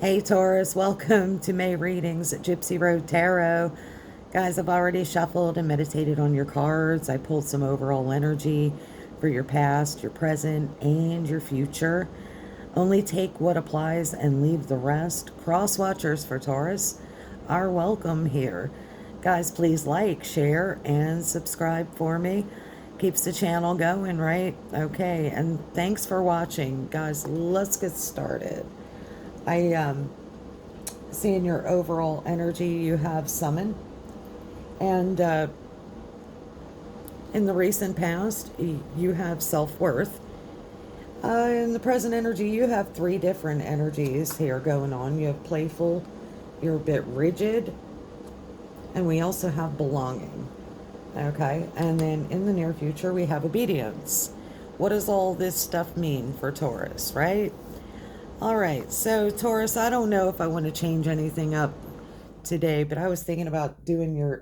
Hey Taurus, welcome to May readings at Gypsy Road Tarot. Guys, I've already shuffled and meditated on your cards. I pulled some overall energy for your past, your present, and your future. Only take what applies and leave the rest. Cross watchers for Taurus are welcome here. Guys, please like, share, and subscribe for me. Keeps the channel going, right? Okay, and thanks for watching. Guys, let's get started. I see in your overall energy you have summon, and in the recent past you have self-worth. In the present energy you have three different energies here going on. You have playful, you're a bit rigid, and we also have belonging. Okay, and then in the near future we have obedience. What does all this stuff mean for Taurus, right? All right, so Taurus, I don't know if I want to change anything up today, but I was thinking about doing your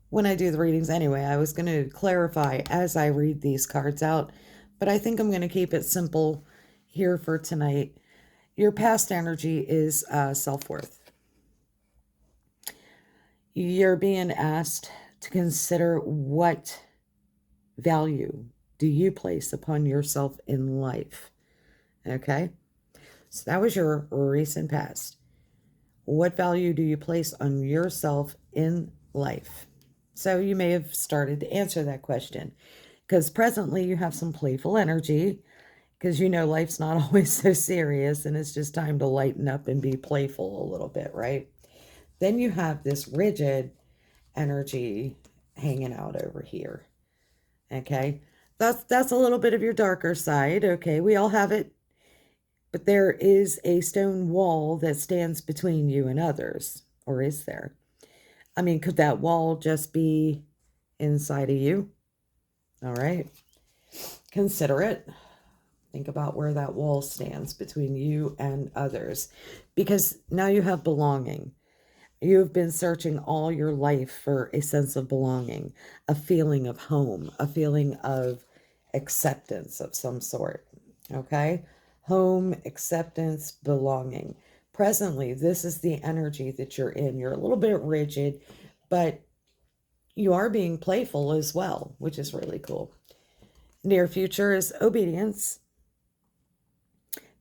when I do the readings anyway. I was going to clarify as I read these cards out, but I think I'm going to keep it simple here for tonight. Your past energy is self-worth. You're being asked to consider what value do you place upon yourself in life. Okay, so that was your recent past. What value do you place on yourself in life? So you may have started to answer that question, because presently you have some playful energy, because you know life's not always so serious and it's just time to lighten up and be playful a little bit, right? Then you have this rigid energy hanging out over here. Okay, that's a little bit of your darker side. Okay, we all have it, but there is a stone wall that stands between you and others, or is there? I mean, could that wall just be inside of you? All right, consider it. Think about where that wall stands between you and others, because now you have belonging. You have been searching all your life for a sense of belonging, a feeling of home, a feeling of acceptance of some sort. Okay? Home, acceptance, belonging. Presently, this is the energy that you're in. You're a little bit rigid, but you are being playful as well, which is really cool. Near future is obedience.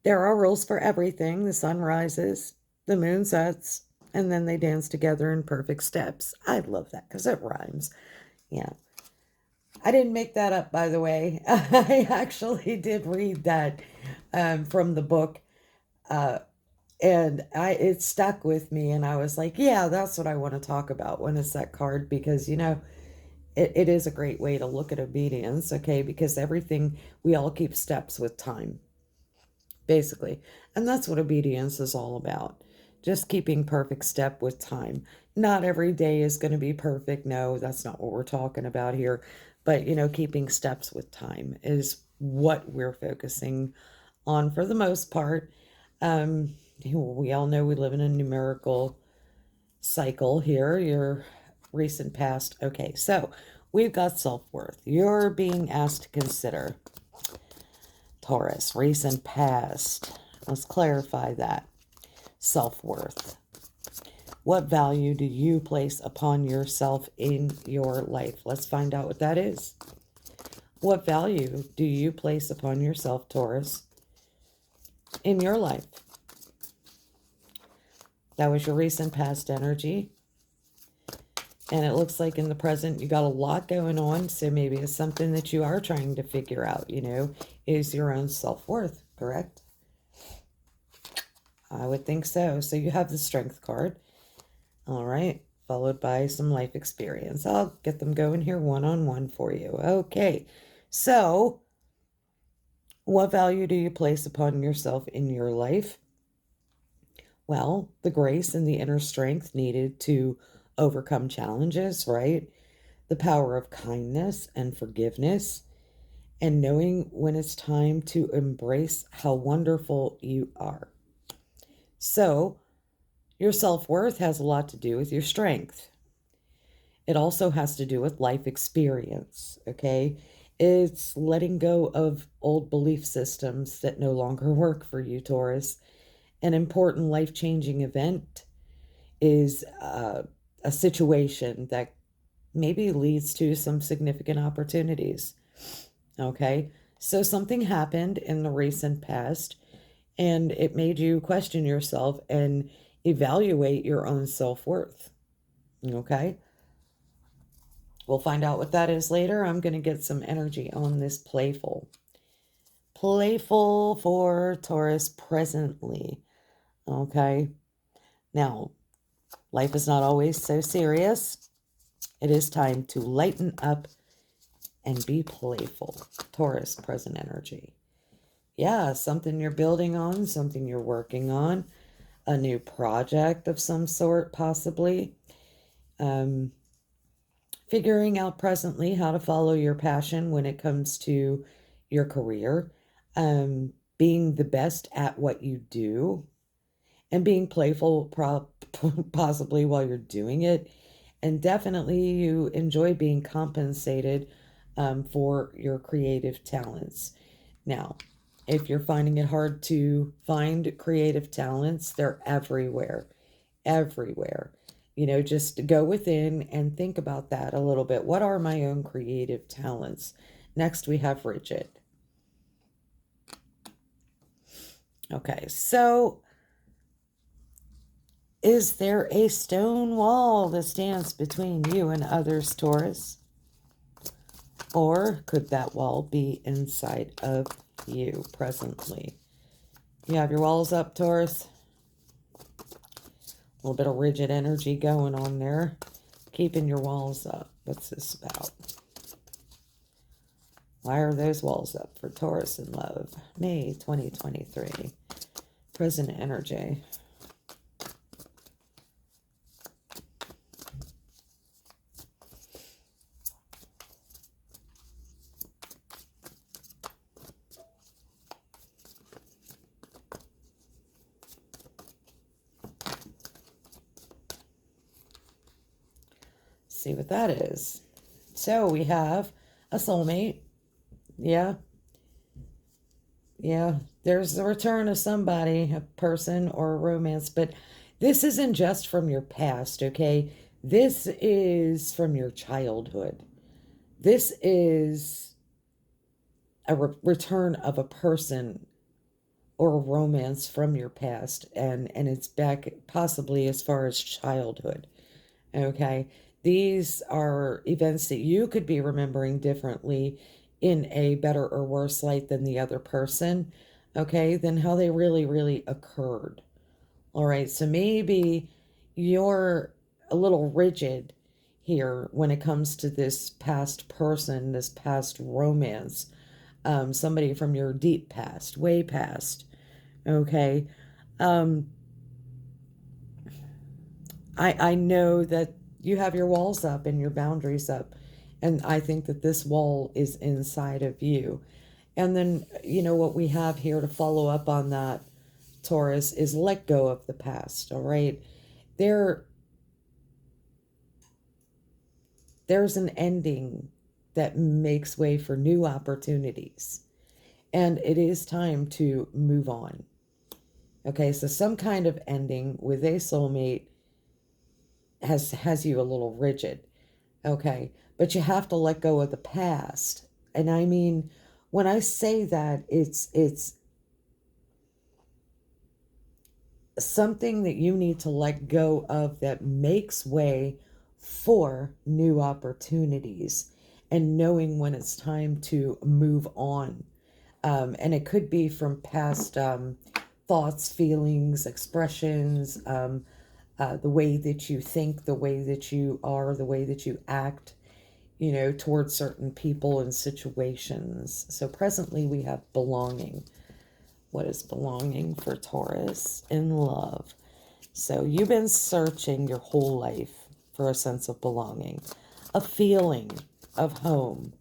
There are rules for everything. The sun rises, the moon sets, and then they dance together in perfect steps. I love that because it rhymes. Yeah. I didn't make that up, by the way. I actually did read that from the book, and it stuck with me. And I was like, yeah, that's what I want to talk about when it's that card, because, you know, it is a great way to look at obedience, okay? Because everything, we all keep steps with time, basically. And that's what obedience is all about. Just keeping perfect step with time. Not every day is going to be perfect. No, that's not what we're talking about here. But, you know, keeping steps with time is what we're focusing on for the most part. We all know we live in a numerical cycle here. Your recent past. Okay, so we've got self-worth. You're being asked to consider Taurus, recent past. Let's clarify that. Self-worth. What value do you place upon yourself in your life? Let's find out what that is. What value do you place upon yourself, Taurus, in your life? That was your recent past energy. And it looks like in the present you got a lot going on. So maybe it's something that you are trying to figure out, you know, is your own self-worth, correct? I would think so. So you have the Strength card. All right. Followed by some life experience. I'll get them going here one-on-one for you. Okay. So what value do you place upon yourself in your life? Well, the grace and the inner strength needed to overcome challenges, right? The power of kindness and forgiveness, and knowing when it's time to embrace how wonderful you are. So, your self-worth has a lot to do with your strength. It also has to do with life experience, okay? It's letting go of old belief systems that no longer work for you, Taurus, an important life-changing event is a situation that maybe leads to some significant opportunities. Okay, so something happened in the recent past and it made you question yourself and evaluate your own self-worth. Okay, we'll find out what that is later. I'm going to get some energy on this playful. Playful for Taurus presently. Okay, now life is not always so serious. It is time to lighten up and be playful. Taurus present energy. Yeah, something you're building on, something you're working on, a new project of some sort, possibly. Figuring out presently how to follow your passion when it comes to your career, being the best at what you do, and being playful possibly while you're doing it. And definitely you enjoy being compensated for your creative talents. Now, if you're finding it hard to find creative talents, they're everywhere, everywhere. You know, just go within and think about that a little bit. What are my own creative talents? Next, we have rigid. Okay, so is there a stone wall that stands between you and others, Taurus? Or could that wall be inside of you presently? You have your walls up, Taurus. A little bit of rigid energy going on there. Keeping your walls up. What's this about? Why are those walls up for Taurus in love? May 2023. Present energy. See what that is. So we have a soulmate. Yeah. Yeah. There's the return of somebody, a person or a romance, but this isn't just from your past, okay? This is from your childhood. This is a return of a person or a romance from your past, and it's back possibly as far as childhood. Okay, these are events that you could be remembering differently in a better or worse light than the other person, okay, than how they really occurred. All right, so maybe you're a little rigid here when it comes to this past person, this past romance, somebody from your deep past, way past, okay. um I know that you have your walls up and your boundaries up, and I think that this wall is inside of you. And then, you know, what we have here to follow up on that, Taurus, is let go of the past. All right, there there's an ending that makes way for new opportunities, and it is time to move on. Okay, so some kind of ending with a soulmate has you a little rigid. Okay, but you have to let go of the past. And I mean, when I say that, it's something that you need to let go of that makes way for new opportunities and knowing when it's time to move on. And it could be from past thoughts, feelings, expressions, the way that you think, the way that you are, the way that you act, you know, towards certain people and situations. So presently we have belonging. What is belonging for Taurus in love? So you've been searching your whole life for a sense of belonging, a feeling of home,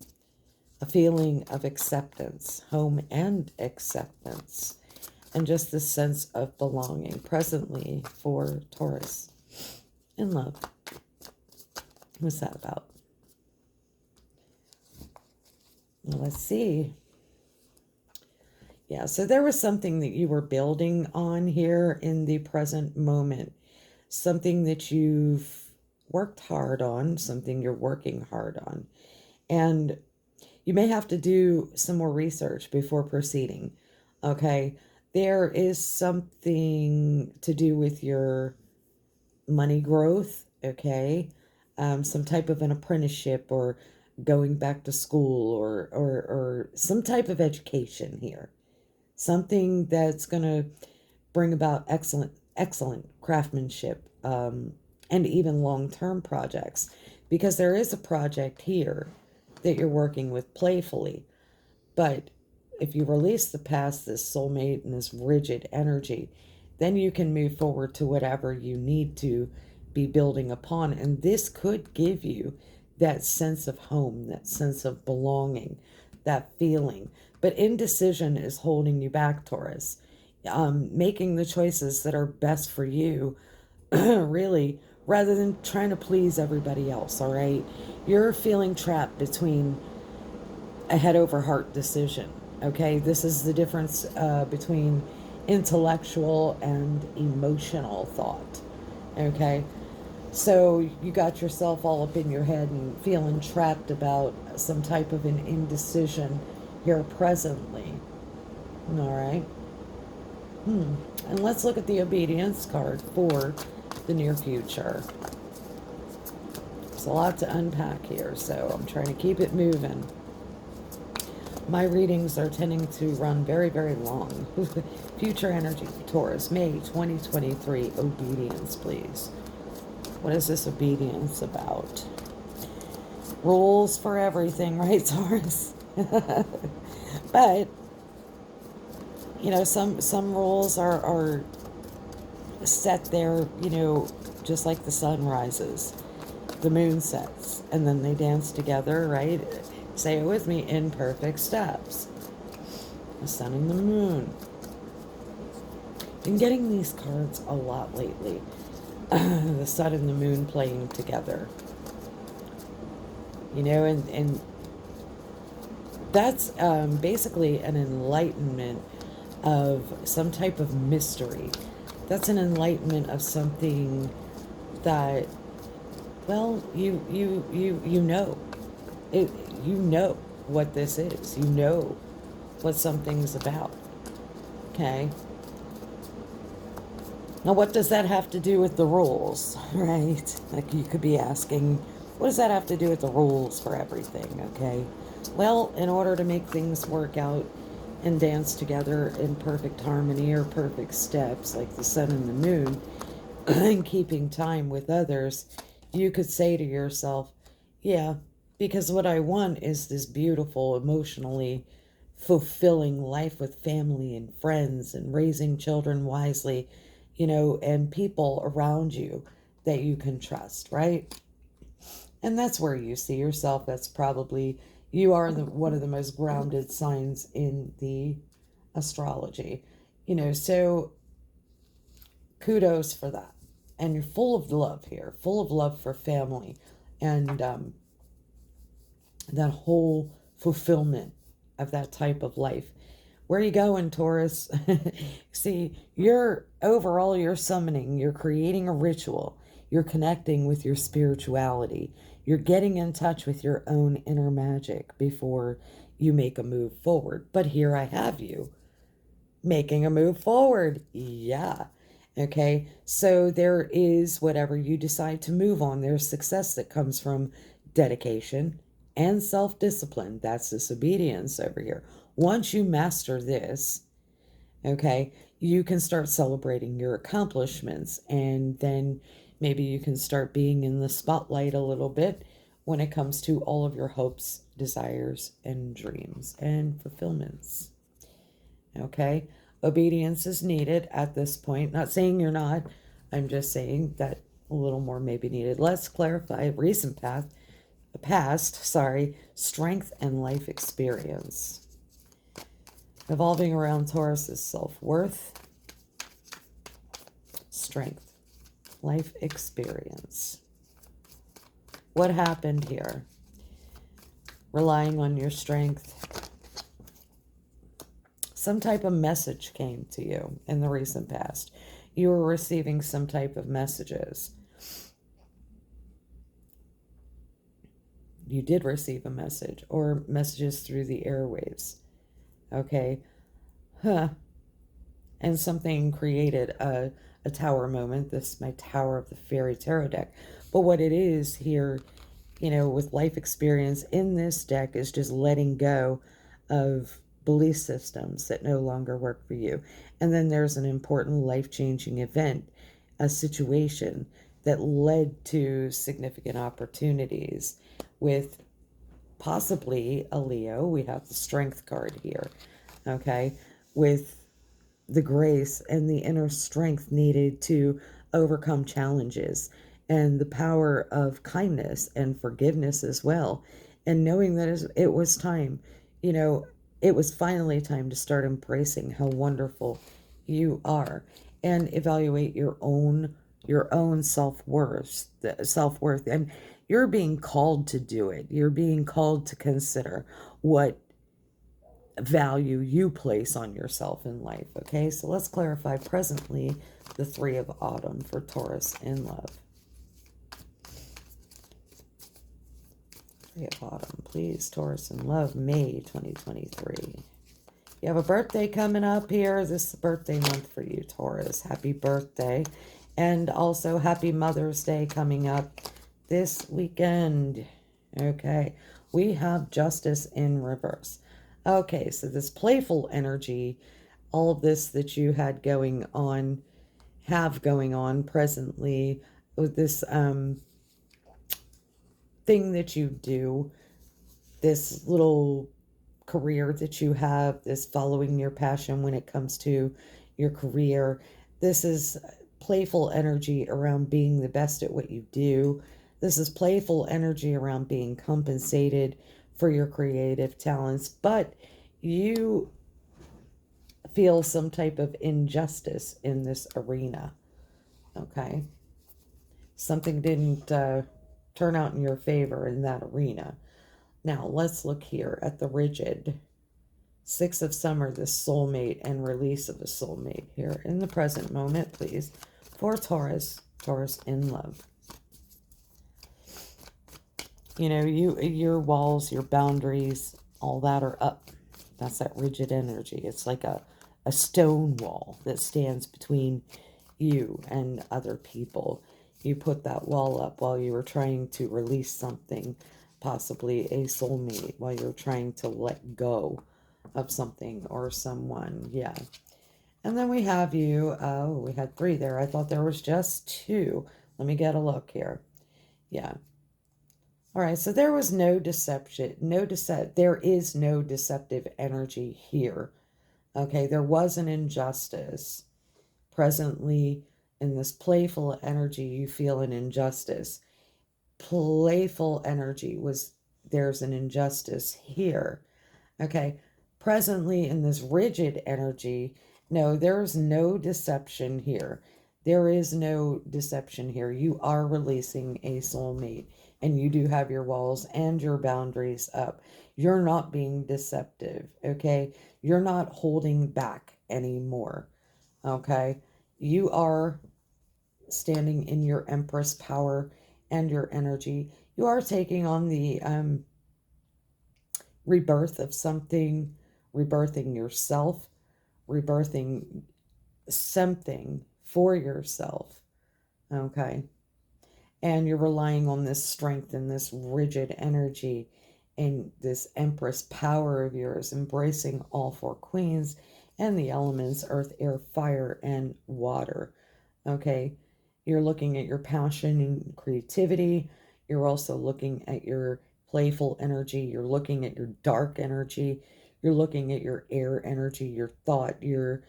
a feeling of acceptance, home and acceptance, and just this sense of belonging presently for Taurus in love. What's that about? Well, let's see. Yeah, so there was something that you were building on here in the present moment, something that you've worked hard on, something you're working hard on. And you may have to do some more research before proceeding. Okay. There is something to do with your money growth. Okay. Some type of an apprenticeship or going back to school or some type of education here. Something that's going to bring about excellent craftsmanship, and even long-term projects, because there is a project here that you're working with playfully. But if you release the past, this soulmate and this rigid energy, then you can move forward to whatever you need to be building upon. And this could give you that sense of home, that sense of belonging, that feeling. But indecision is holding you back, Taurus. Making the choices that are best for you, really, rather than trying to please everybody else, all right? You're feeling trapped between a head over heart decision. Okay, this is the difference between intellectual and emotional thought. Okay, so you got yourself all up in your head and feeling trapped about some type of an indecision here presently. All right. And let's look at the obedience card for the near future. There's a lot to unpack here, so I'm trying to keep it moving. My readings are tending to run very, very long. Future energy, Taurus, May 2023. Obedience, please. What is this obedience about? Rules for everything, right, Taurus? But, you know, some rules are set there, you know, just like the sun rises, the moon sets, and then they dance together, right? Say it with me, in perfect steps. The sun and the moon. Been getting these cards a lot lately. The sun and the moon playing together. You know, and that's basically an enlightenment of some type of mystery. That's an enlightenment of something that, well, you know. You know what this is. You know what something's about. Okay? Now, what does that have to do with the rules, right? Like, you could be asking, what does that have to do with the rules for everything, okay? Well, in order to make things work out and dance together in perfect harmony or perfect steps, like the sun and the moon, and keeping time with others, you could say to yourself, yeah, because what I want is this beautiful, emotionally fulfilling life with family and friends and raising children wisely, you know, and people around you that you can trust, right? And that's where you see yourself. That's probably, you are one of the most grounded signs in the astrology, you know, so kudos for that. And you're full of love here, full of love for family and that whole fulfillment of that type of life. Where are you going, Taurus? See, you're summoning, you're creating a ritual, you're connecting with your spirituality, you're getting in touch with your own inner magic before you make a move forward. But here I have you making a move forward. Yeah. Okay. So there is whatever you decide to move on. There's success that comes from dedication and self-discipline. That's this obedience over here. Once you master this, okay, you can start celebrating your accomplishments, and then maybe you can start being in the spotlight a little bit when it comes to all of your hopes, desires, and dreams and fulfillments. Okay, obedience is needed at this point. Not saying you're not, I'm just saying that a little more may be needed. Let's clarify recent past, strength and life experience. Evolving around Taurus's self-worth, strength, life experience. What happened here? Relying on your strength, some type of message came to you in the recent past. You were receiving some type of messages. You did receive a message or messages through the airwaves. Okay. Huh. And something created a tower moment. This is my Tower of the Fairy Tarot deck. But what it is here, you know, with life experience in this deck is just letting go of belief systems that no longer work for you. And then there's an important life-changing event, a situation that led to significant opportunities with possibly a Leo. We have the Strength card here, okay, with the grace and the inner strength needed to overcome challenges and the power of kindness and forgiveness as well. And knowing that it was time, you know, it was finally time to start embracing how wonderful you are and evaluate your own self-worth, and you're being called to do it. You're being called to consider what value you place on yourself in life. Okay, so let's clarify presently the Three of Autumn for Taurus in love. Three of Autumn, please. Taurus in love, May 2023. You have a birthday coming up here. This is birthday month for you, Taurus. Happy birthday. And also happy Mother's Day coming up this weekend. Okay, we have Justice in reverse. Okay, so this playful energy, all of this that you have going on presently, with this thing that you do, this little career that you have, this following your passion when it comes to your career. This is playful energy around being the best at what you do. This is playful energy around being compensated for your creative talents, but you feel some type of injustice in this arena. Okay, something didn't turn out in your favor in that arena. Now let's look here at the rigid Six of Summer, the soulmate and release of the soulmate here in the present moment, please, for Taurus in love. You know, your walls, your boundaries, all that are up. That's that rigid energy. It's like a stone wall that stands between you and other people. You put that wall up while you were trying to release something, possibly a soulmate, while you're trying to let go of something or someone. Yeah. And then we have you. Oh, we had three there. I thought there was just two. Let me get a look here. Yeah. All right, so there was no deception, there is no deceptive energy here. Okay, there was an injustice. Presently, in this playful energy, you feel an injustice. Playful energy was, there's an injustice here. Okay, presently in this rigid energy, no, there's no deception here. There is no deception here. You are releasing a soulmate, and you do have your walls and your boundaries up. You're not being deceptive, okay? You're not holding back anymore, okay? You are standing in your Empress power and your energy. You are taking on the rebirth of something, rebirthing yourself, rebirthing something for yourself, okay? And you're relying on this strength and this rigid energy and this Empress power of yours, embracing all four queens and the elements, earth, air, fire, and water, okay? You're looking at your passion and creativity. You're also looking at your playful energy. You're looking at your dark energy. You're looking at your air energy, your thought, your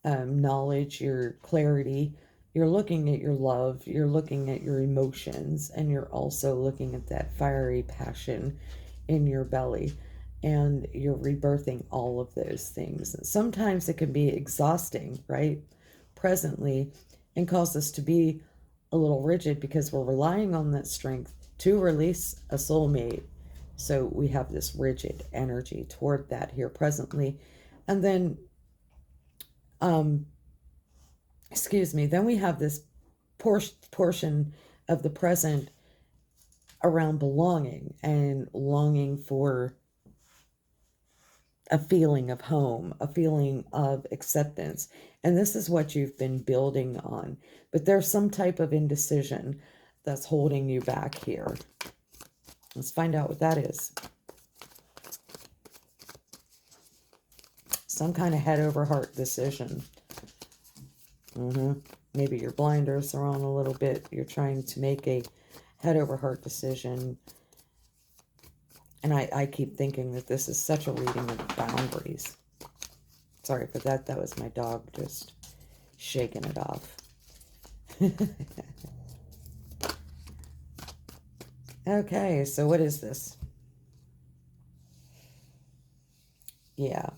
knowledge, your clarity. You're looking at your love. You're looking at your emotions. And you're also looking at that fiery passion in your belly. And you're rebirthing all of those things. And sometimes it can be exhausting, right? Presently, and cause us to be a little rigid because we're relying on that strength to release a soulmate. So we have this rigid energy toward that here presently. And then Excuse me. Then we have this portion of the present around belonging and longing for a feeling of home, a feeling of acceptance. And this is what you've been building on. But there's some type of indecision that's holding you back here. Let's find out what that is. Some kind of head over heart decision. Maybe your blinders are on a little bit. You're trying to make a head over heart decision. And I keep thinking that this is such a reading of boundaries. Sorry for that. That was my dog just shaking it off. Okay, so what is this? Yeah.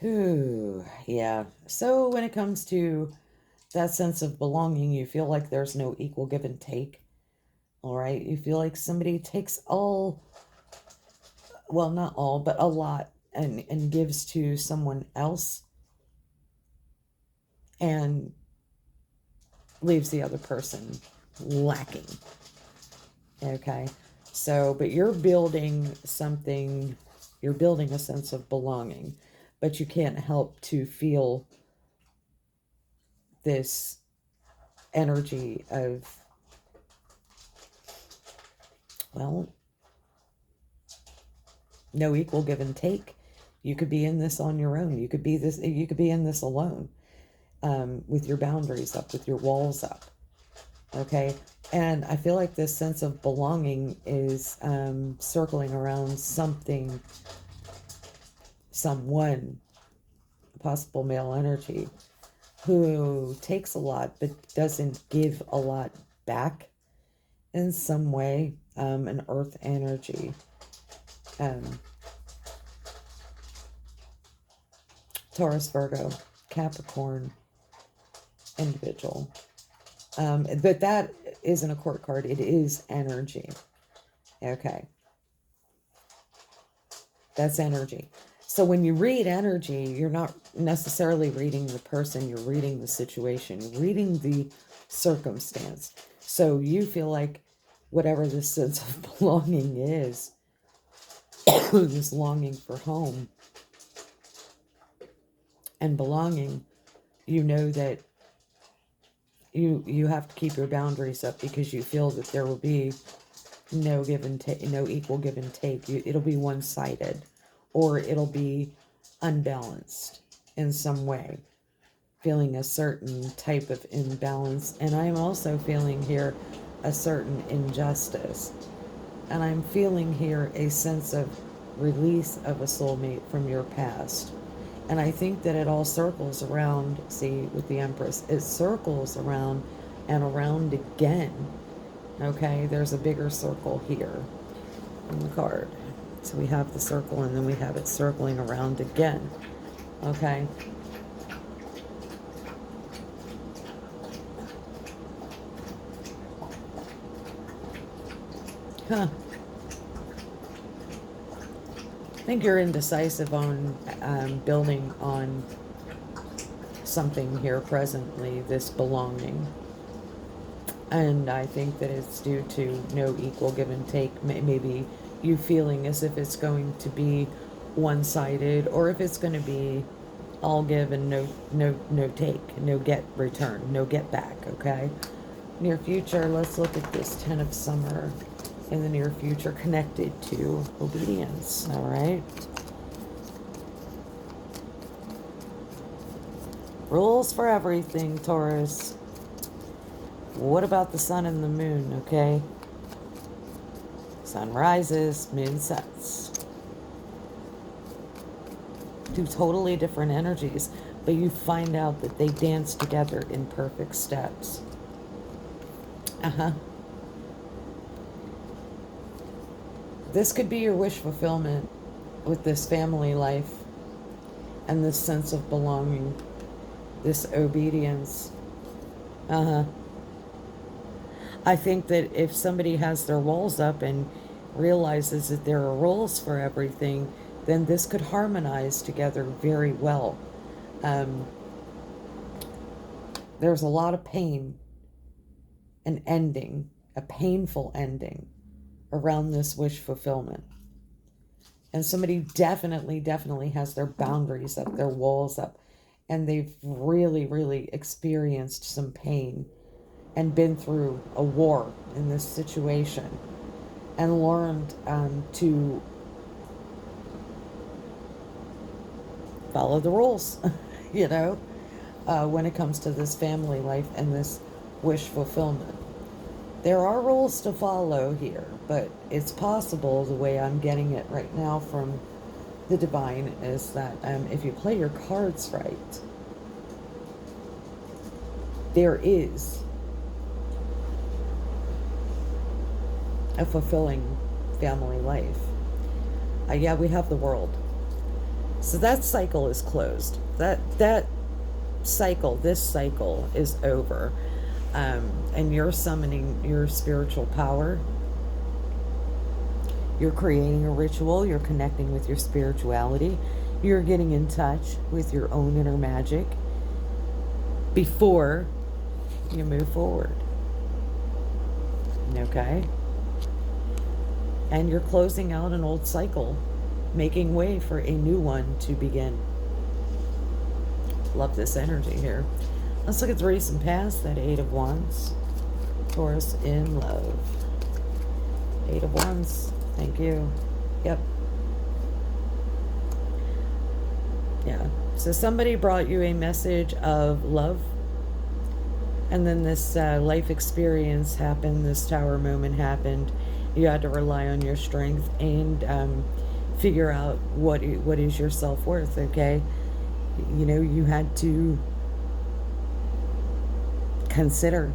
Ooh, yeah. So when it comes to that sense of belonging, you feel like there's no equal give and take. All right. You feel like somebody takes all, well, not all, but a lot and gives to someone else and leaves the other person lacking. Okay. So, but you're building something, you're building a sense of belonging, but you can't help to feel this energy of, well, no equal give and take. You could be in this on your own. You could be in this alone, with your boundaries up, with your walls up. Okay. And I feel like this sense of belonging is circling around something, someone, possible male energy, who takes a lot but doesn't give a lot back in some way, an earth energy. Taurus, Virgo, Capricorn individual. But that isn't a court card. It is energy. Okay. That's energy. So when you read energy, you're not necessarily reading the person. You're reading the situation. You're reading the circumstance. So you feel like whatever this sense of belonging is, this longing for home and belonging, you know that you have to keep your boundaries up because you feel that there will be no give and take, no equal give and take. It'll be one-sided, or it'll be unbalanced in some way, feeling a certain type of imbalance. And I'm also feeling here a certain injustice, and I'm feeling here a sense of release of a soulmate from your past. And I think that it all circles around, see, with the Empress, it circles around and around again. Okay, there's a bigger circle here on the card. So we have the circle and then we have it circling around again. Okay. Huh. I think you're indecisive on building on something here presently, this belonging. And I think that it's due to no equal give and take. Maybe you feeling as if it's going to be one-sided, or if it's going to be all give and no take, no get return, no get back. Okay. Near future, let's look at this 10 of Summer in the near future connected to obedience. All right. Rules for everything, Taurus. What about the sun and the moon? Okay. Sun rises, moon sets. Two totally different energies, but you find out that they dance together in perfect steps. This could be your wish fulfillment with this family life and this sense of belonging, this obedience. I think that if somebody has their walls up and realizes that there are rules for everything, then this could harmonize together very well. Um, there's a lot of pain and ending, a painful ending around this wish fulfillment. And somebody definitely has their boundaries up, their walls up, and they've really experienced some pain and been through a war in this situation and learned to follow the rules, you know, when it comes to this family life and this wish fulfillment. There are rules to follow here, but it's possible, the way I'm getting it right now from the divine, is that if you play your cards right, there is a fulfilling family life. Yeah, we have the world. So that cycle is closed. That cycle, this cycle is over. And you're summoning your spiritual power. You're creating a ritual. You're connecting with your spirituality. You're getting in touch with your own inner magic before you move forward. Okay? And you're closing out an old cycle, making way for a new one to begin. Love this energy here. Let's look at the recent past, that Eight of Wands. Taurus in love. Eight of Wands. Thank you. Yep. Yeah. So somebody brought you a message of love. And then this life experience happened. This tower moment happened. You had to rely on your strength and figure out what is your self-worth, okay? You know, you had to consider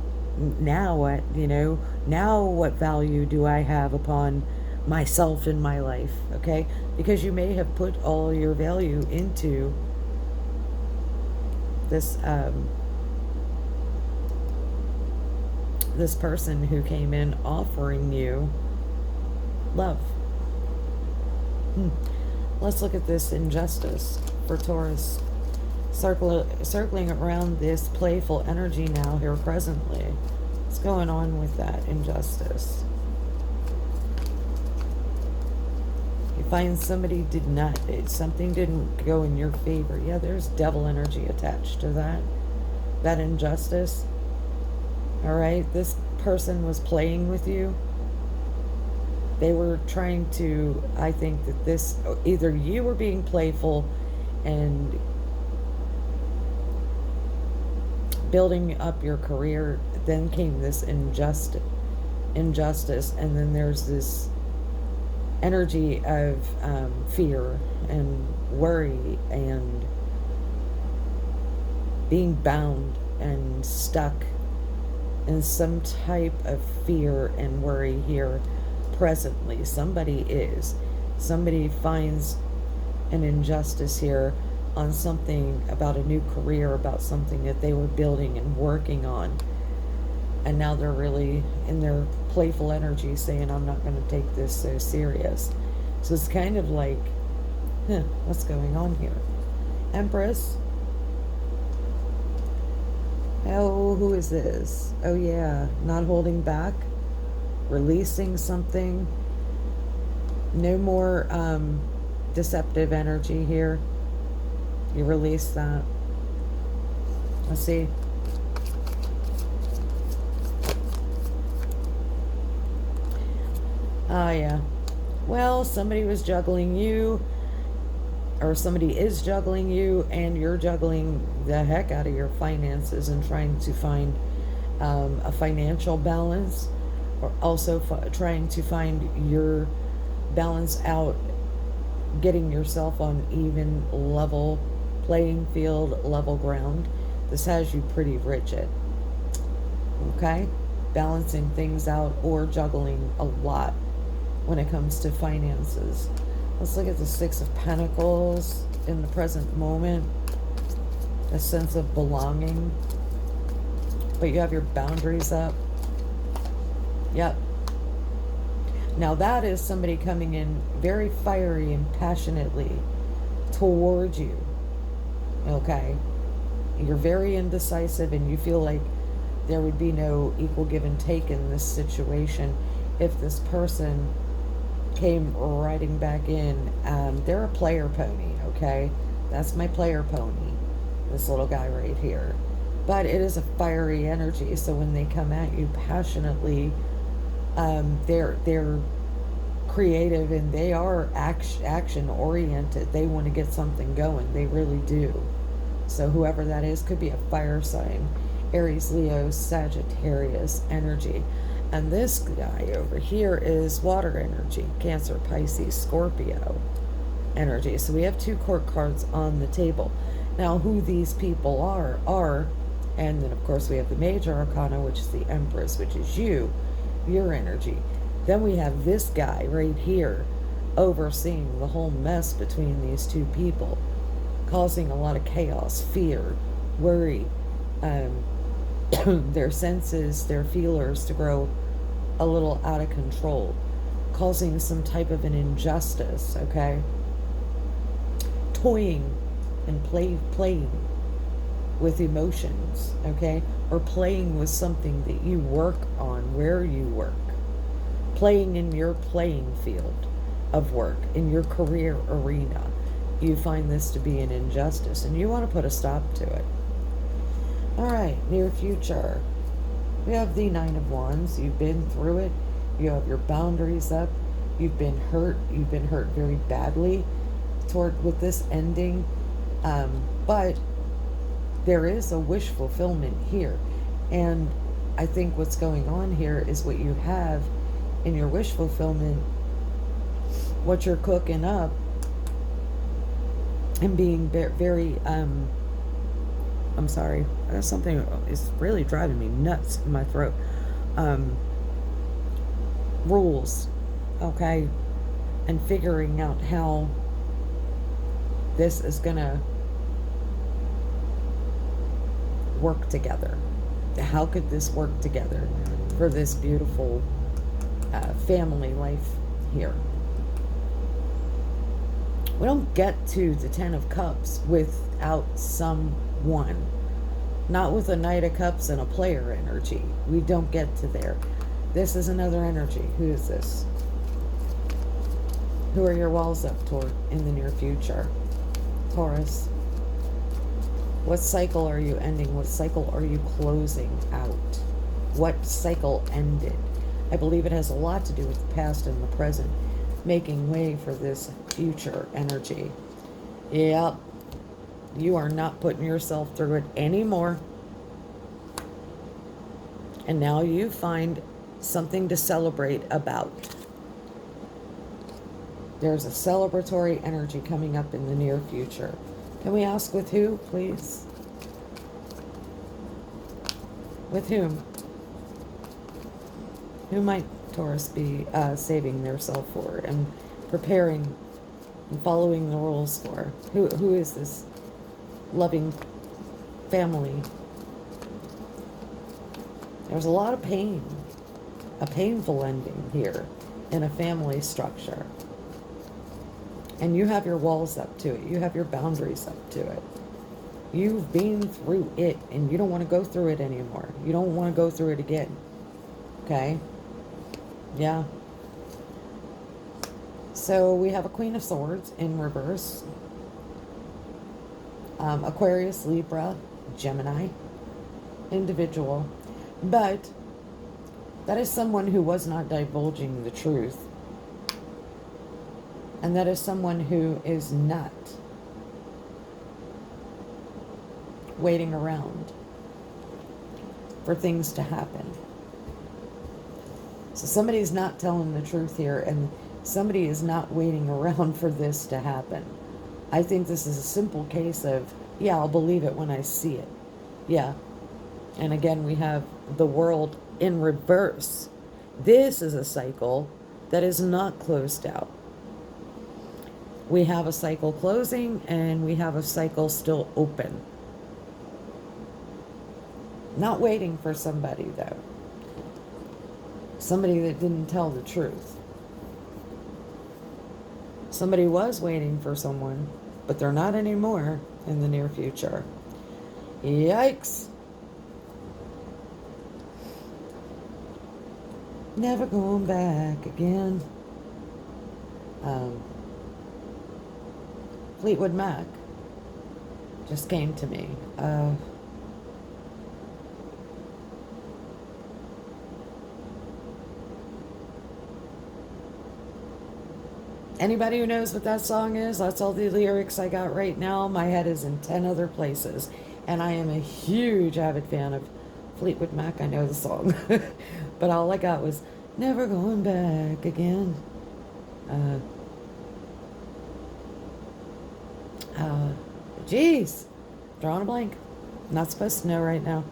now what value do I have upon myself in my life, okay? Because you may have put all your value into this this person who came in offering you love. Let's look at this injustice for Taurus. Circling around this playful energy now here presently. What's going on with that injustice? You find somebody something didn't go in your favor. Yeah, there's devil energy attached to that injustice. All right, this person was playing with you. They were trying to, I think that this, either you were being playful and building up your career, then came this injustice, and then there's this energy of fear and worry and being bound and stuck in some type of fear and worry here presently. Somebody finds an injustice here on something about a new career, about something that they were building and working on, and now they're really in their playful energy saying, I'm not going to take this so serious. So it's kind of like, what's going on here? Empress. Oh, who is this? Oh yeah, not holding back, releasing something. No more deceptive energy here. You release that. Let's see. Oh yeah. Well, somebody was juggling you, or somebody is juggling you, and you're juggling the heck out of your finances and trying to find a financial balance, or also trying to find your balance out, getting yourself on even level playing field, level ground. This has you pretty rigid, okay? Balancing things out or juggling a lot when it comes to finances. Let's look at the Six of Pentacles in the present moment. A sense of belonging, but you have your boundaries up. Yep. Now that is somebody coming in very fiery and passionately toward you. Okay? You're very indecisive and you feel like there would be no equal give and take in this situation if this person came riding back in. They're a player pony, okay? That's my player pony, this little guy right here. But it is a fiery energy, so when they come at you passionately, they're creative and they are action oriented. They want to get something going. They really do. So whoever that is could be a fire sign, Aries, Leo, Sagittarius energy. And this guy over here is water energy, Cancer, Pisces, Scorpio energy. So we have 2 court cards on the table. Now who these people are, and then of course we have the major arcana, which is the Empress, which is your energy. Then we have this guy right here overseeing the whole mess between these 2 people, causing a lot of chaos, fear, worry, their senses, their feelers to grow a little out of control, causing some type of an injustice, okay? Toying and playing with emotions, okay? Or playing with something that you work on, where you work. Playing in your playing field of work, in your career arena. You find this to be an injustice and you want to put a stop to it. All right, near future. We have the 9 of Wands. You've been through it. You have your boundaries up. You've been hurt. You've been hurt very badly with this ending. But there is a wish fulfillment here. And I think what's going on here is what you have in your wish fulfillment, what you're cooking up and being very, I'm sorry, something is really driving me nuts in my throat. Rules, okay? And figuring out how this is gonna work together. How could this work together for this beautiful family life here? We don't get to the 10 of Cups without someone. Not with a Knight of Cups and a player energy. We don't get to there. This is another energy. Who is this? Who are your walls up toward in the near future? Taurus. What cycle are you ending? What cycle are you closing out? What cycle ended? I believe it has a lot to do with the past and the present, making way for this future energy. Yep. You are not putting yourself through it anymore. And now you find something to celebrate about. There's a celebratory energy coming up in the near future. Can we ask with who, please? With whom? Who might Taurus be saving themselves for and preparing and following the rules for? Who is this loving family? There's a lot of pain, a painful ending here in a family structure. And you have your walls up to it. You have your boundaries up to it. You've been through it and you don't want to go through it anymore. You don't want to go through it again. Okay? Yeah. So we have a Queen of Swords in reverse. Aquarius, Libra, Gemini, individual. But that is someone who was not divulging the truth. And that is someone who is not waiting around for things to happen. So somebody's not telling the truth here, and somebody is not waiting around for this to happen. I think this is a simple case of, yeah, I'll believe it when I see it. Yeah. And again, we have the world in reverse. This is a cycle that is not closed out. We have a cycle closing and we have a cycle still open. Not waiting for somebody though. Somebody that didn't tell the truth. Somebody was waiting for someone, but they're not anymore in the near future. Yikes. Never going back again. Fleetwood Mac just came to me. Anybody who knows what that song is, that's all the lyrics I got right now. My head is in 10 other places. And I am a huge avid fan of Fleetwood Mac. I know the song. But all I got was never going back again. Geez. Drawing a blank. Not supposed to know right now.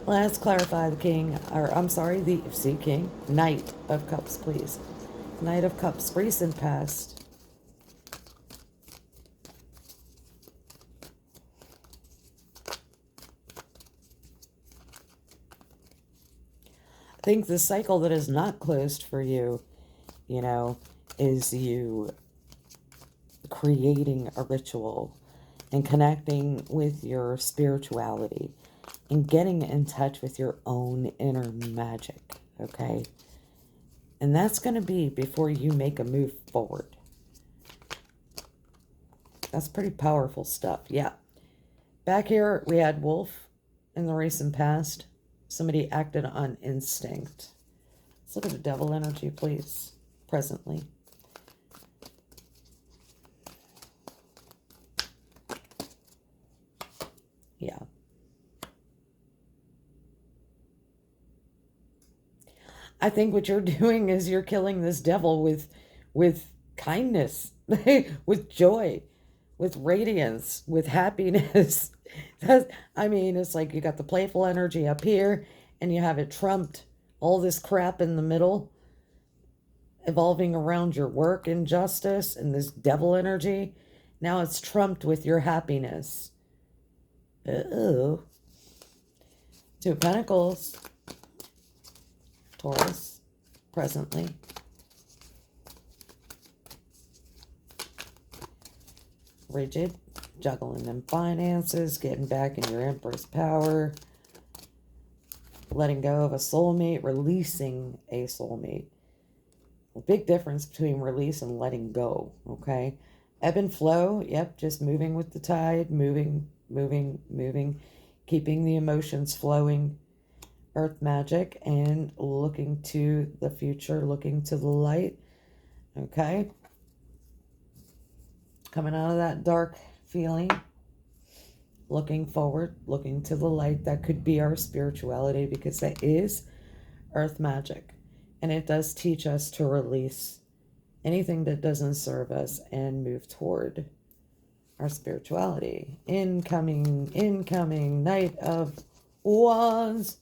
Let's clarify the king, or I'm sorry, the king. Knight of Cups, please. Knight of Cups, recent past. I think the cycle that is not closed for you, you know, is you creating a ritual and connecting with your spirituality and getting in touch with your own inner magic, okay? And that's going to be before you make a move forward. That's pretty powerful stuff, yeah. Back here, we had Wolf in the recent past. Somebody acted on instinct. Let's look at the devil energy, please, presently. Yeah. I think what you're doing is you're killing this devil with kindness, with joy, with radiance, with happiness. I mean, it's like you got the playful energy up here and you have it trumped all this crap in the middle, evolving around your work injustice and this devil energy. Now it's trumped with your happiness. Uh-oh. Two of Pentacles. Taurus, presently. Rigid, juggling them finances, getting back in your Empress power, letting go of a soulmate, releasing a soulmate. A big difference between release and letting go, okay? Ebb and flow, yep, just moving with the tide, moving, keeping the emotions flowing. Earth magic and looking to the future, looking to the light, okay? Coming out of that dark feeling, looking forward, looking to the light. That could be our spirituality because that is earth magic. And it does teach us to release anything that doesn't serve us and move toward our spirituality. Incoming, Knight of Wands.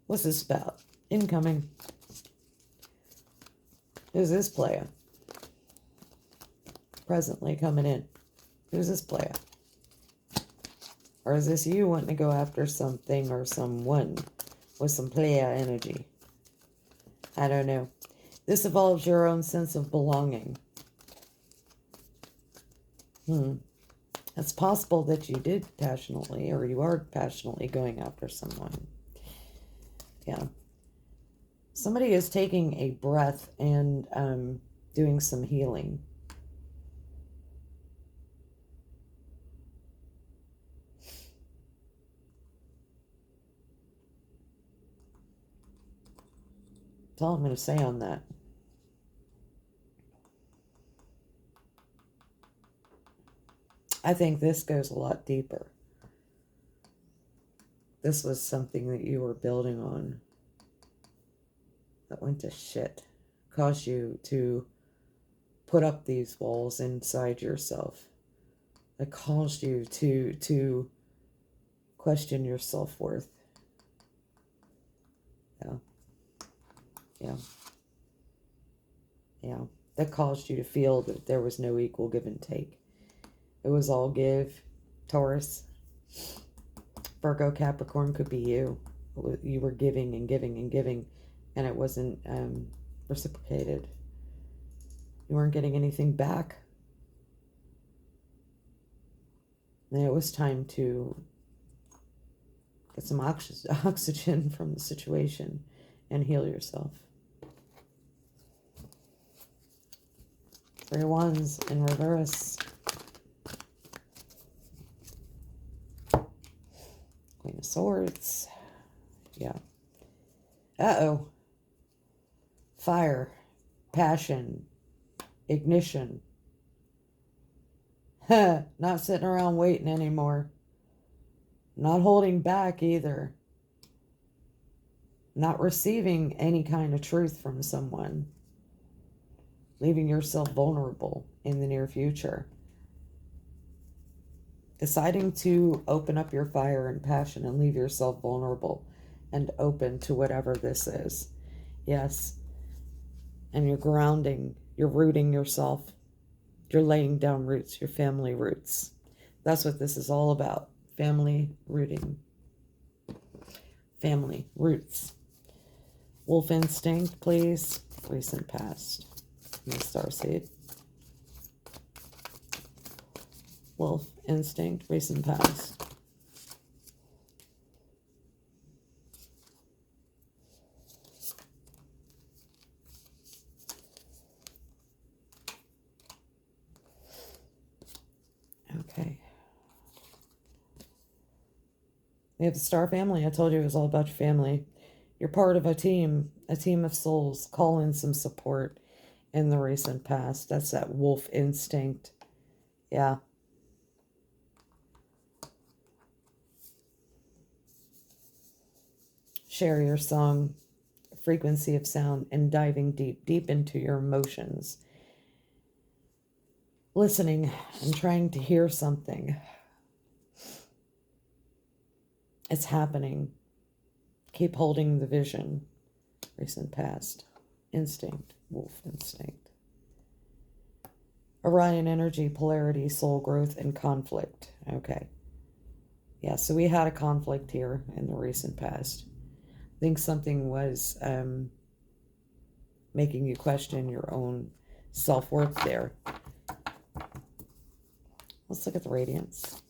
What's this about? Incoming. Who's this player? Presently coming in. Who's this player? Or is this you wanting to go after something or someone with some player energy? I don't know. This involves your own sense of belonging. It's possible that you did passionately, or you are passionately going after someone. Yeah. Somebody is taking a breath and doing some healing. That's all I'm going to say on that. I think this goes a lot deeper. This was something that you were building on that went to shit. Caused you to put up these walls inside yourself. It caused you to question your self-worth. Yeah. That caused you to feel that there was no equal give and take. It was all give. Taurus, Virgo, Capricorn could be you. You were giving and giving and giving, and it wasn't reciprocated. You weren't getting anything back And it was time to get some oxygen from the situation and heal yourself. 3 wands in reverse. Queen of Swords. Yeah. Uh-oh. Fire. Passion. Ignition. Not sitting around waiting anymore. Not holding back either. Not receiving any kind of truth from someone. Leaving yourself vulnerable in the near future. Deciding to open up your fire and passion and leave yourself vulnerable and open to whatever this is. Yes. And you're grounding, you're rooting yourself. You're laying down roots, your family roots. That's what this is all about. Family rooting. Family roots. Wolf instinct, please. Recent past. And the starseed. Wolf instinct, recent past. Okay. We have the star family. I told you it was all about your family. You're part of a team of souls. Call in some support in the recent past. That's that wolf instinct. Yeah. Share your song, frequency of sound, and diving deep into your emotions. Listening and trying to hear something. It's happening. Keep holding the vision. Recent past. Instinct. Wolf instinct. Orion energy, polarity, soul growth, and conflict. Okay. Yeah, so we had a conflict here in the recent past. I think something was making you question your own self-worth there. Let's look at the radiance.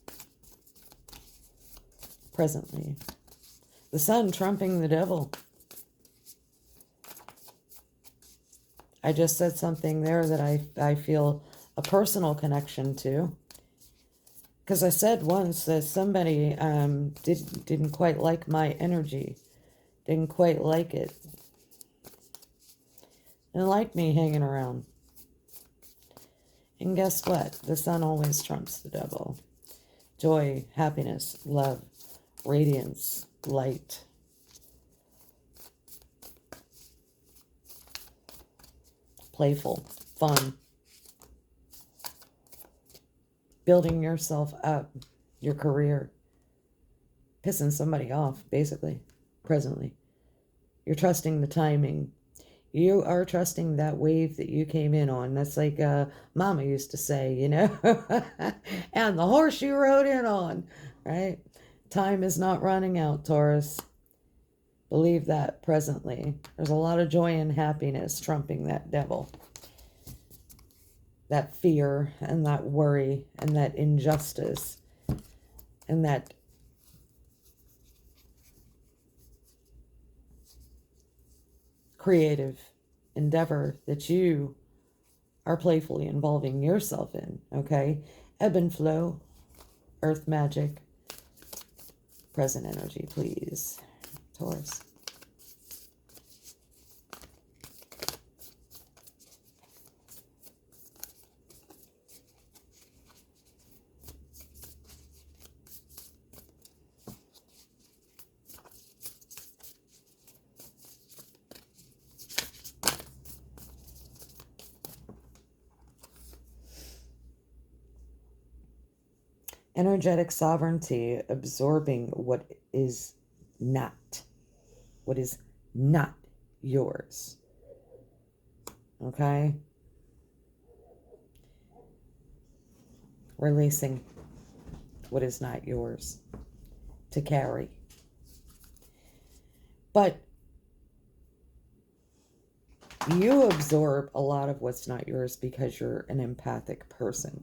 Presently. The sun trumping the devil. I just said something there that I feel a personal connection to. Because I said once that somebody didn't quite like my energy. Didn't quite like it. Didn't like me hanging around. And guess what? The sun always trumps the devil. Joy, happiness, love, radiance, light. Playful, fun. Building yourself up, your career. Pissing somebody off, basically, presently. You're trusting the timing. You are trusting that wave that you came in on. That's like Mama used to say, you know. And the horse you rode in on, right? Time is not running out, Taurus. Believe that presently. There's a lot of joy and happiness trumping that devil. That fear and that worry and that injustice and that creative endeavor that you are playfully involving yourself in, okay? Ebb and flow, earth magic, present energy, please, Taurus. Energetic sovereignty, absorbing what is not yours. Okay? Releasing what is not yours to carry. But you absorb a lot of what's not yours because you're an empathic person.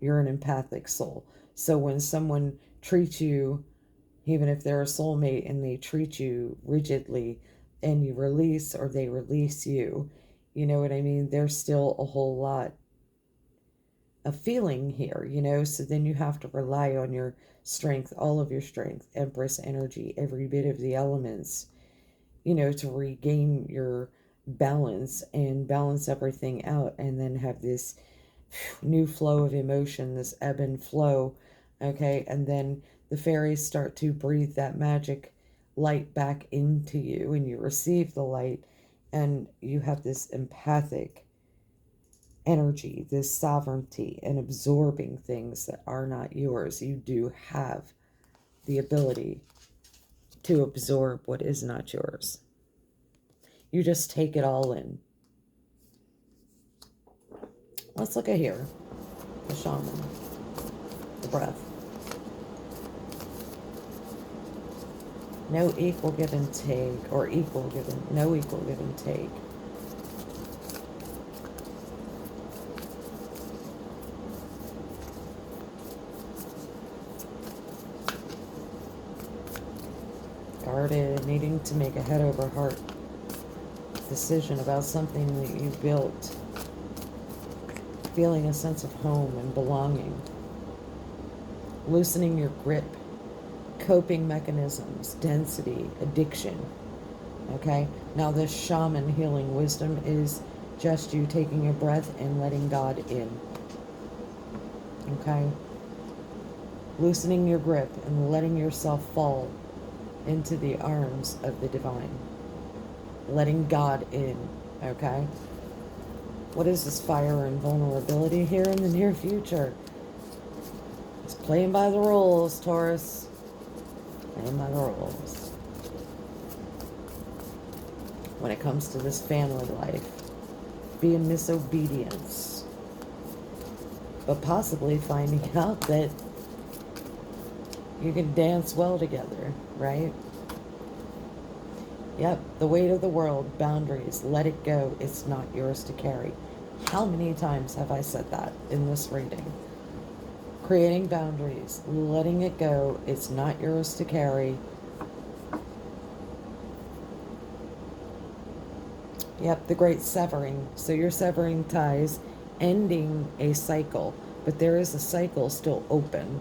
You're an empathic soul. So when someone treats you, even if they're a soulmate and they treat you rigidly and you release or they release you, you know what I mean? There's still a whole lot of feeling here, you know? So then you have to rely on your strength, all of your strength, Empress energy, every bit of the elements, you know, to regain your balance and balance everything out and then have this new flow of emotion, this ebb and flow, okay? And then the fairies start to breathe that magic light back into you and you receive the light and you have this empathic energy, this sovereignty and absorbing things that are not yours. You do have the ability to absorb what is not yours. You just take it all in. Let's look at here. The shaman. The breath. No equal give and take, or equal give and, no equal give and take. Guarded, needing to make a head over heart decision about something that you built. Feeling a sense of home and belonging. Loosening your grip. Coping mechanisms, density, addiction. Okay? Now this shaman healing wisdom is just you taking a breath and letting God in. Okay? Loosening your grip and letting yourself fall into the arms of the divine. Letting God in. Okay? What is this fire and vulnerability here in the near future? It's playing by the rules, Taurus. Playing by the rules. When it comes to this family life, be in disobedience, but possibly finding out that you can dance well together, right? Yep, the weight of the world, boundaries, let it go, it's not yours to carry. How many times have I said that in this reading? Creating boundaries, letting it go, it's not yours to carry. Yep, the great severing. So you're severing ties, ending a cycle, but there is a cycle still open.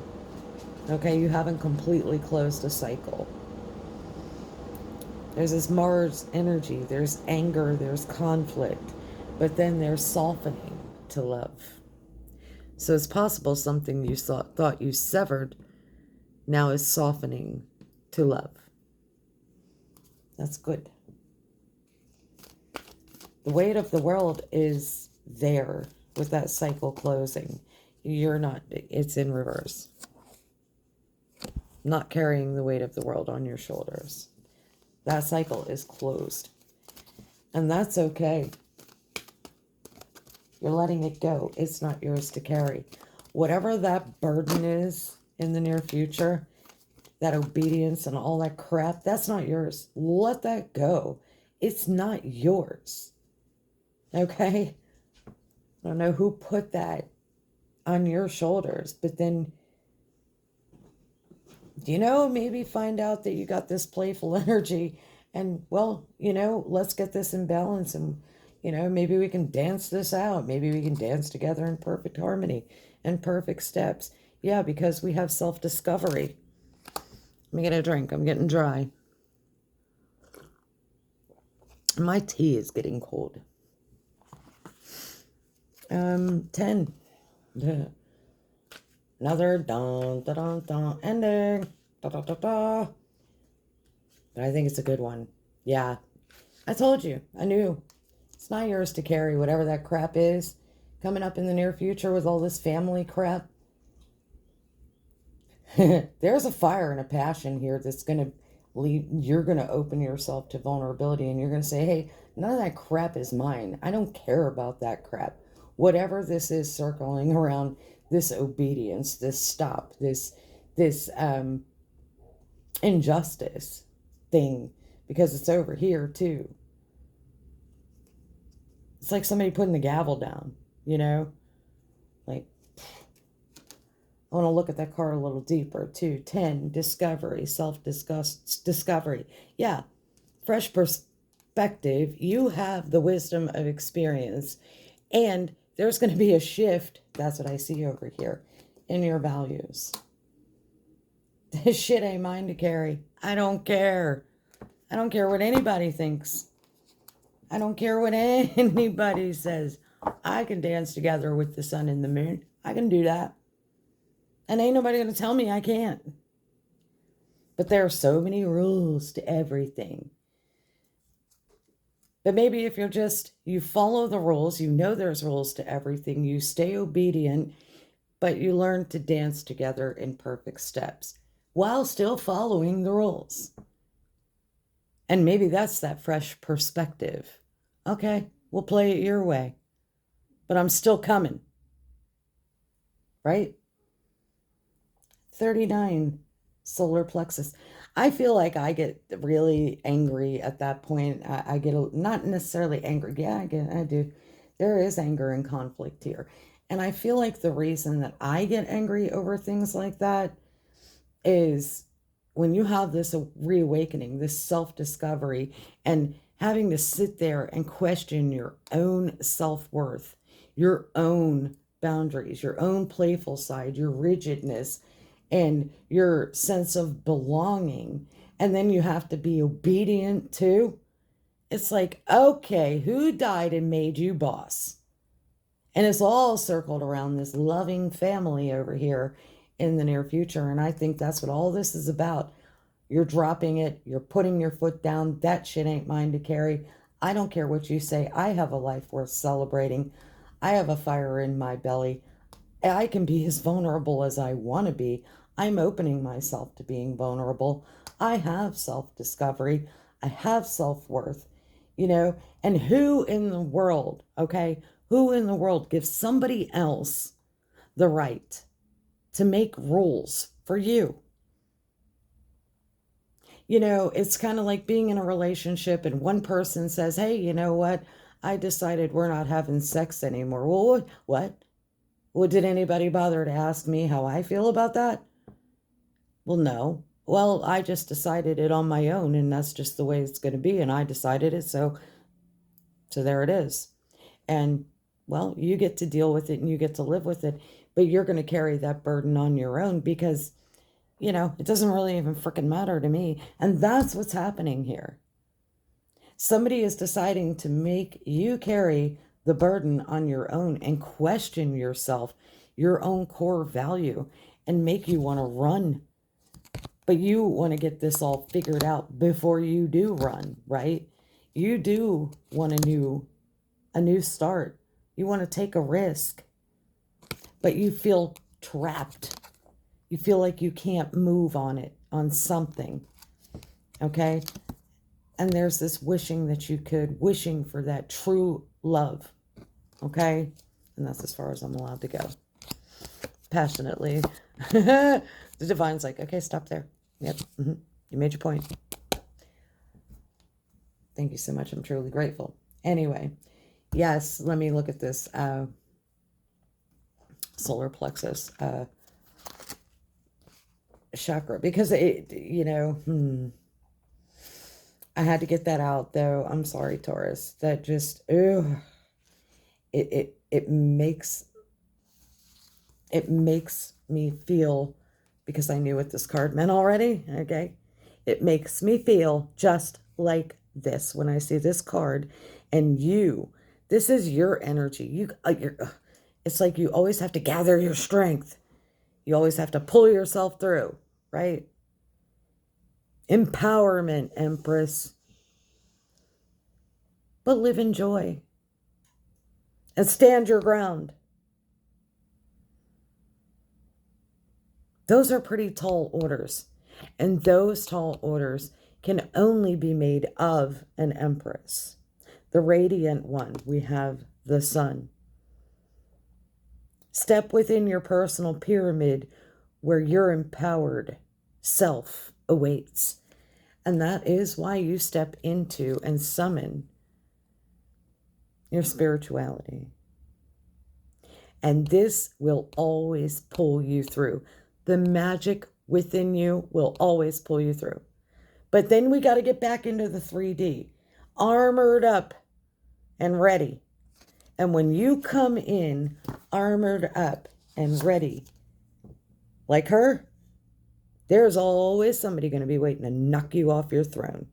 Okay, you haven't completely closed a cycle. There's this Mars energy, there's anger, there's conflict, but then there's softening to love. So it's possible something you thought you severed now is softening to love. That's good. The weight of the world is there with that cycle closing. You're not, it's in reverse. Not carrying the weight of the world on your shoulders. That cycle is closed. And that's okay. You're letting it go. It's not yours to carry. Whatever that burden is in the near future, that obedience and all that crap, that's not yours. Let that go. It's not yours. Okay? I don't know who put that on your shoulders, but then, you know, maybe find out that you got this playful energy and, well, you know, let's get this in balance and, you know, maybe we can dance this out. Maybe we can dance together in perfect harmony and perfect steps. Yeah, because we have self-discovery. Let me get a drink. I'm getting dry. My tea is getting cold. 10. Another dun, dun, dun, dun, ending. Da, da, da, da. But I think it's a good one. Yeah. I told you. I knew. It's not yours to carry, whatever that crap is. Coming up in the near future with all this family crap. There's a fire and a passion here that's going to leave. You're going to open yourself to vulnerability and you're going to say, hey, none of that crap is mine. I don't care about that crap. Whatever this is circling around this obedience, this stop, this injustice thing, because it's over here too. It's like somebody putting the gavel down, you know? Like, I want to look at that card a little deeper too. 10, discovery, discovery. Yeah, fresh perspective. You have the wisdom of experience, and there's going to be a shift. That's what I see over here in your values. This shit ain't mine to carry. I don't care. I don't care what anybody thinks. I don't care what anybody says. I can dance together with the sun and the moon. I can do that. And ain't nobody going to tell me I can't. But there are so many rules to everything. But maybe if you follow the rules, you know there's rules to everything, you stay obedient, but you learn to dance together in perfect steps while still following the rules. And maybe that's that fresh perspective. Okay, we'll play it your way, but I'm still coming. Right? 39, solar plexus. I feel like I get really angry at that point. I get not necessarily angry. Yeah, I do. There is anger and conflict here. And I feel like the reason that I get angry over things like that is when you have this reawakening, this self-discovery, and having to sit there and question your own self-worth, your own boundaries, your own playful side, your rigidness, and your sense of belonging, and then you have to be obedient too. It's like, okay, who died and made you boss? And it's all circled around this loving family over here in the near future. And I think that's what all this is about. You're dropping it. You're putting your foot down. That shit ain't mine to carry. I don't care what you say. I have a life worth celebrating. I have a fire in my belly. I can be as vulnerable as I want to be. I'm opening myself to being vulnerable. I have self-discovery. I have self-worth, and who in the world, okay, who in the world gives somebody else the right to make rules for you? It's kind of like being in a relationship and one person says, hey, you know what? I decided we're not having sex anymore. Well, what? Well, did anybody bother to ask me how I feel about that? Well, no. Well, I just decided it on my own, and that's just the way it's going to be, and I decided it, so there it is. And, well, you get to deal with it, and you get to live with it, but you're going to carry that burden on your own because, it doesn't really even freaking matter to me, and that's what's happening here. Somebody is deciding to make you carry the burden on your own and question yourself, your own core value, and make you want to run. But you want to get this all figured out before you do run, right? You do want a new start. You want to take a risk, but you feel trapped. You feel like you can't move on something, okay? And there's this wishing that you could, wishing for that true love, okay? And that's as far as I'm allowed to go. Passionately. The divine's like, okay, stop there. Yep, you made your point. Thank you so much. I'm truly grateful. Anyway, yes, let me look at this solar plexus chakra, because it, I had to get that out, though. I'm sorry, Taurus. That just, it makes me feel, because I knew what this card meant already, okay? It makes me feel just like this when I see this card, and this is your energy. It's like you always have to gather your strength. You always have to pull yourself through, right? Empowerment, Empress. But live in joy and stand your ground. Those are pretty tall orders. And those tall orders can only be made of an Empress. The radiant one, we have the sun. Step within your personal pyramid where your empowered self awaits. And that is why you step into and summon your spirituality. And this will always pull you through. The magic within you will always pull you through. But then we got to get back into the 3D, armored up and ready. And when you come in armored up and ready, like her, there's always somebody going to be waiting to knock you off your throne.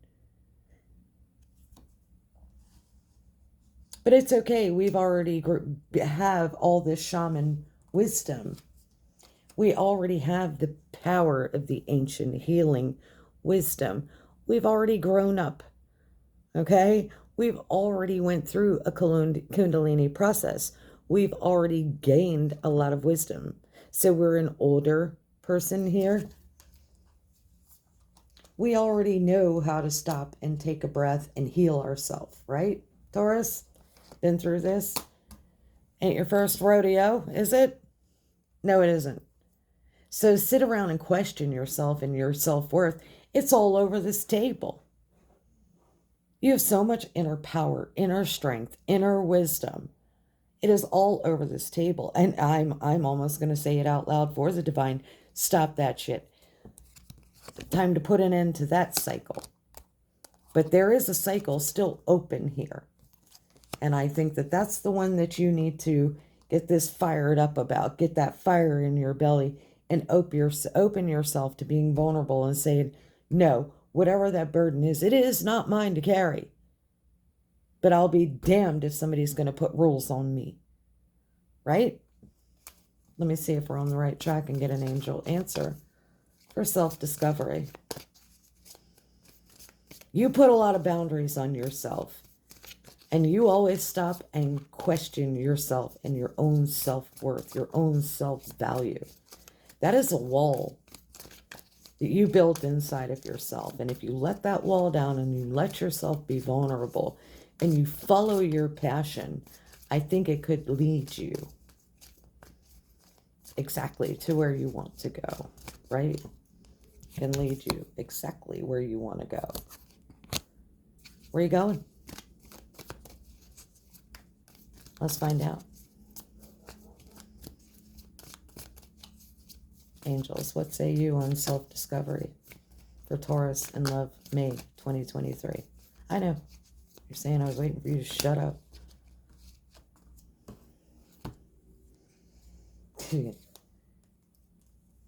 But it's okay. We've already have all this shaman wisdom. We already have the power of the ancient healing wisdom. We've already grown up. Okay? We've already went through a Kundalini process. We've already gained a lot of wisdom. So we're an older person here. We already know how to stop and take a breath and heal ourselves, right, Taurus? Been through this? Ain't your first rodeo, is it? No, it isn't. So sit around and question yourself and your self-worth. It's all over this table. You have so much inner power, inner strength, inner wisdom. It is all over this table. And I'm almost going to say it out loud for the divine. Stop that shit. Time to put an end to that cycle. But there is a cycle still open here. And I think that that's the one that you need to get this fired up about. Get that fire in your belly and open yourself to being vulnerable and saying, no, whatever that burden is, it is not mine to carry. But I'll be damned if somebody's going to put rules on me. Right? Let me see if we're on the right track and get an angel answer for self-discovery. You put a lot of boundaries on yourself. And you always stop and question yourself and your own self-worth, your own self-value. That is a wall that you built inside of yourself. And if you let that wall down and you let yourself be vulnerable and you follow your passion, I think it could lead you exactly to where you want to go, right? It can lead you exactly where you want to go. Where are you going? Let's find out. Angels, what say you on self-discovery for Taurus and Love May 2023? I know. You're saying I was waiting for you to shut up.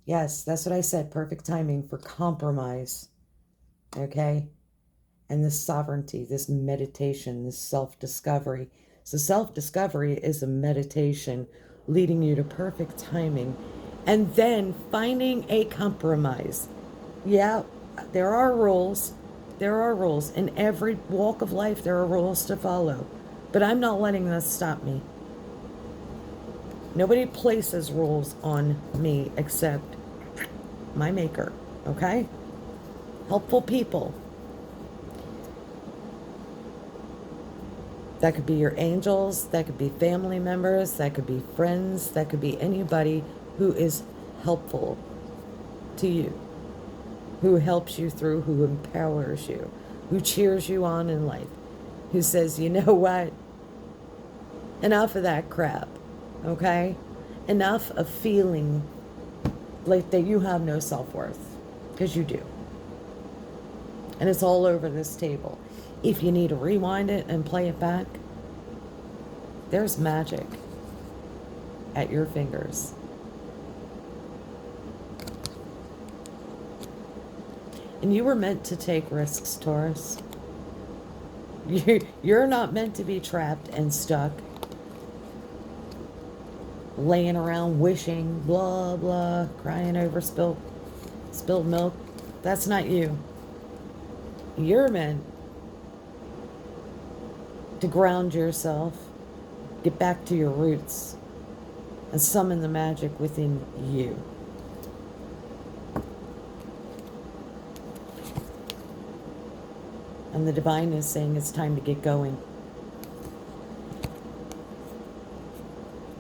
Yes, that's what I said. Perfect timing for compromise. Okay? And this sovereignty, this meditation, this self-discovery. So self-discovery is a meditation leading you to perfect timing and then finding a compromise. Yeah, there are rules. There are rules. In every walk of life, there are rules to follow. But I'm not letting this stop me. Nobody places rules on me except my maker, okay? Helpful people. That could be your angels, that could be family members, that could be friends, that could be anybody who is helpful to you, who helps you through, who empowers you, who cheers you on in life, who says, you know what? Enough of that crap, okay? Enough of feeling like that you have no self-worth, because you do. And it's all over this table. If you need to rewind it and play it back, there's magic at your fingers. And you were meant to take risks, Taurus. You're not meant to be trapped and stuck, laying around wishing, blah, blah, crying over spilled milk. That's not you. You're meant to ground yourself, get back to your roots, and summon the magic within you. And the divine is saying it's time to get going.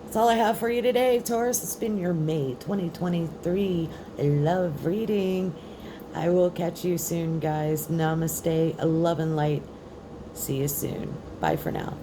That's all I have for you today, Taurus. It's been your May 2023 love reading. I will catch you soon, guys. Namaste. Love and light. See you soon. Bye for now.